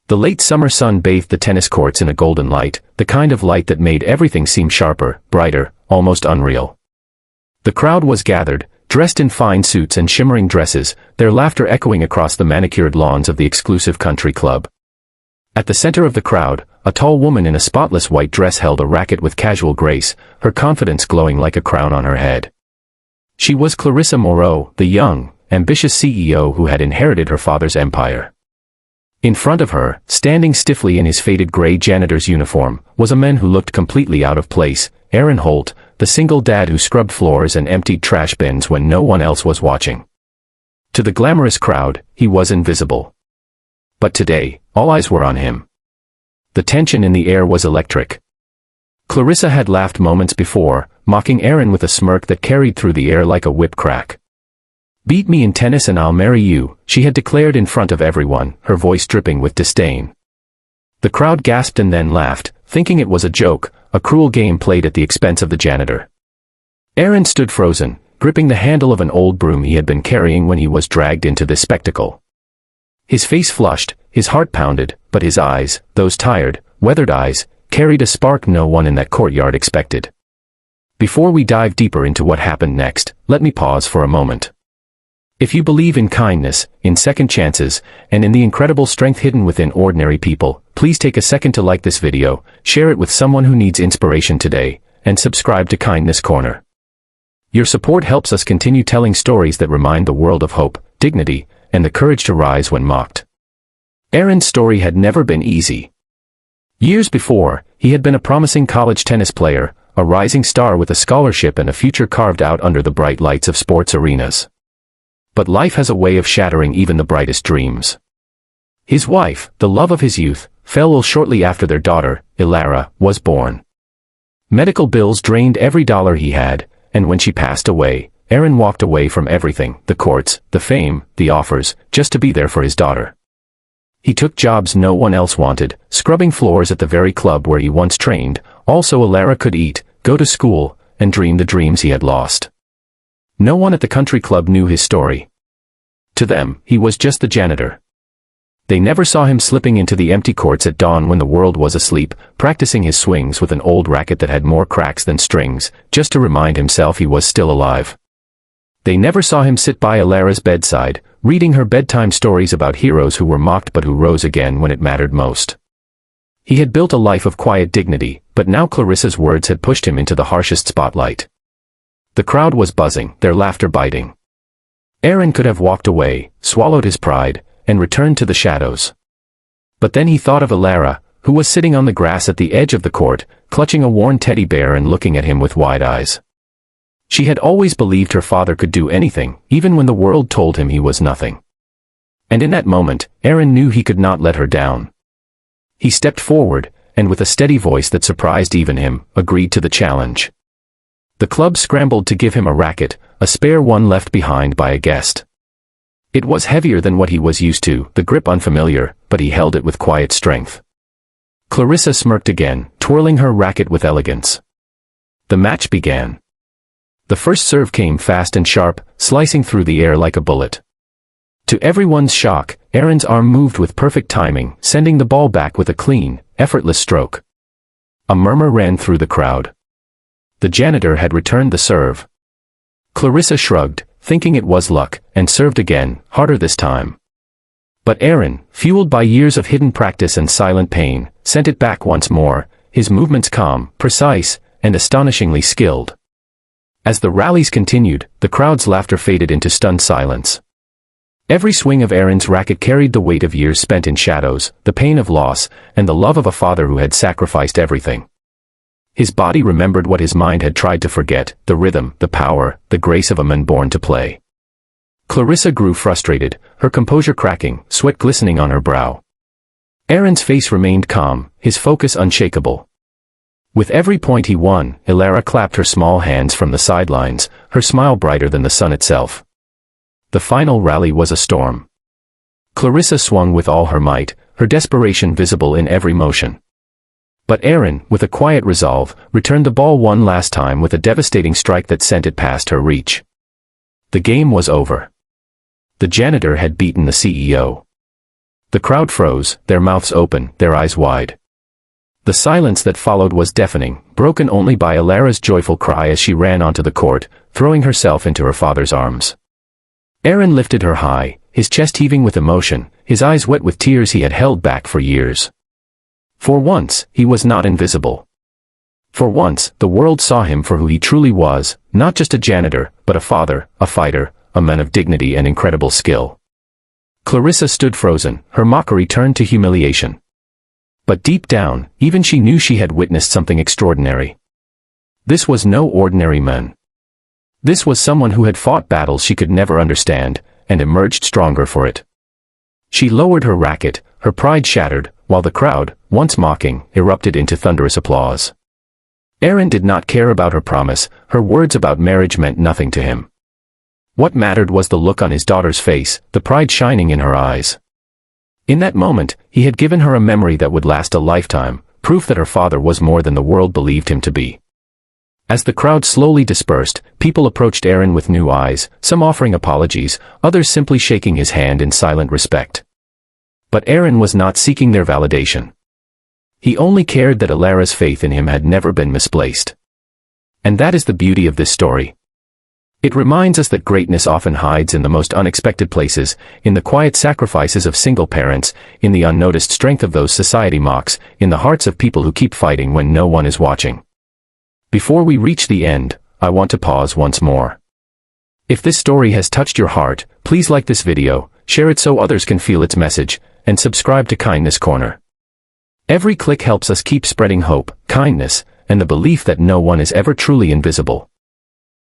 The late summer sun bathed the tennis courts in a golden light, the kind of light that made everything seem sharper, brighter, almost unreal. The crowd was gathered, dressed in fine suits and shimmering dresses, their laughter echoing across the manicured lawns of the exclusive country club. At the center of the crowd, a tall woman in a spotless white dress held a racket with casual grace, her confidence glowing like a crown on her head. She was Clarissa Moreau, the young, ambitious CEO who had inherited her father's empire. In front of her, standing stiffly in his faded gray janitor's uniform, was a man who looked completely out of place, Aaron Holt, the single dad who scrubbed floors and emptied trash bins when no one else was watching. To the glamorous crowd, he was invisible. But today, all eyes were on him. The tension in the air was electric. Clarissa had laughed moments before, mocking Aaron with a smirk that carried through the air like a whip crack. "Beat me in tennis and I'll marry you," she had declared in front of everyone, her voice dripping with disdain. The crowd gasped and then laughed, thinking it was a joke, a cruel game played at the expense of the janitor. Aaron stood frozen, gripping the handle of an old broom he had been carrying when he was dragged into this spectacle. His face flushed, his heart pounded, but his eyes, those tired, weathered eyes, carried a spark no one in that courtyard expected. Before we dive deeper into what happened next, let me pause for a moment. If you believe in kindness, in second chances, and in the incredible strength hidden within ordinary people, please take a second to like this video, share it with someone who needs inspiration today, and subscribe to Kindness Corner. Your support helps us continue telling stories that remind the world of hope, dignity, and the courage to rise when mocked. Aaron's story had never been easy. Years before, he had been a promising college tennis player, a rising star with a scholarship and a future carved out under the bright lights of sports arenas. But life has a way of shattering even the brightest dreams. His wife, the love of his youth, fell ill shortly after their daughter, Ilara, was born. Medical bills drained every dollar he had, and when she passed away, Aaron walked away from everything, the courts, the fame, the offers, just to be there for his daughter. He took jobs no one else wanted, scrubbing floors at the very club where he once trained, also Ilara could eat, go to school, and dream the dreams he had lost. No one at the country club knew his story. To them, he was just the janitor. They never saw him slipping into the empty courts at dawn when the world was asleep, practicing his swings with an old racket that had more cracks than strings, just to remind himself he was still alive. They never saw him sit by Ilara's bedside, reading her bedtime stories about heroes who were mocked but who rose again when it mattered most. He had built a life of quiet dignity, but now Clarissa's words had pushed him into the harshest spotlight. The crowd was buzzing, their laughter biting. Aaron could have walked away, swallowed his pride, and returned to the shadows. But then he thought of Ilara, who was sitting on the grass at the edge of the court, clutching a worn teddy bear and looking at him with wide eyes. She had always believed her father could do anything, even when the world told him he was nothing. And in that moment, Aaron knew he could not let her down. He stepped forward, and with a steady voice that surprised even him, agreed to the challenge. The club scrambled to give him a racket, a spare one left behind by a guest. It was heavier than what he was used to, the grip unfamiliar, but he held it with quiet strength. Clarissa smirked again, twirling her racket with elegance. The match began. The first serve came fast and sharp, slicing through the air like a bullet. To everyone's shock, Aaron's arm moved with perfect timing, sending the ball back with a clean, effortless stroke. A murmur ran through the crowd. The janitor had returned the serve. Clarissa shrugged, thinking it was luck, and served again, harder this time. But Aaron, fueled by years of hidden practice and silent pain, sent it back once more, his movements calm, precise, and astonishingly skilled. As the rallies continued, the crowd's laughter faded into stunned silence. Every swing of Aaron's racket carried the weight of years spent in shadows, the pain of loss, and the love of a father who had sacrificed everything. His body remembered what his mind had tried to forget, the rhythm, the power, the grace of a man born to play. Clarissa grew frustrated, her composure cracking, sweat glistening on her brow. Aaron's face remained calm, his focus unshakable. With every point he won, Ilara clapped her small hands from the sidelines, her smile brighter than the sun itself. The final rally was a storm. Clarissa swung with all her might, her desperation visible in every motion. But Aaron, with a quiet resolve, returned the ball one last time with a devastating strike that sent it past her reach. The game was over. The janitor had beaten the CEO. The crowd froze, their mouths open, their eyes wide. The silence that followed was deafening, broken only by Alara's joyful cry as she ran onto the court, throwing herself into her father's arms. Aaron lifted her high, his chest heaving with emotion, his eyes wet with tears he had held back for years. For once, he was not invisible. For once, the world saw him for who he truly was, not just a janitor, but a father, a fighter, a man of dignity and incredible skill. Clarissa stood frozen, her mockery turned to humiliation. But deep down, even she knew she had witnessed something extraordinary. This was no ordinary man. This was someone who had fought battles she could never understand, and emerged stronger for it. She lowered her racket, her pride shattered, while the crowd, once mocking, erupted into thunderous applause. Aaron did not care about her promise, her words about marriage meant nothing to him. What mattered was the look on his daughter's face, the pride shining in her eyes. In that moment, he had given her a memory that would last a lifetime, proof that her father was more than the world believed him to be. As the crowd slowly dispersed, people approached Aaron with new eyes, some offering apologies, others simply shaking his hand in silent respect. But Aaron was not seeking their validation. He only cared that Alara's faith in him had never been misplaced. And that is the beauty of this story. It reminds us that greatness often hides in the most unexpected places, in the quiet sacrifices of single parents, in the unnoticed strength of those society mocks, in the hearts of people who keep fighting when no one is watching. Before we reach the end, I want to pause once more. If this story has touched your heart, please like this video, share it so others can feel its message, and subscribe to Kindness Corner. Every click helps us keep spreading hope, kindness, and the belief that no one is ever truly invisible.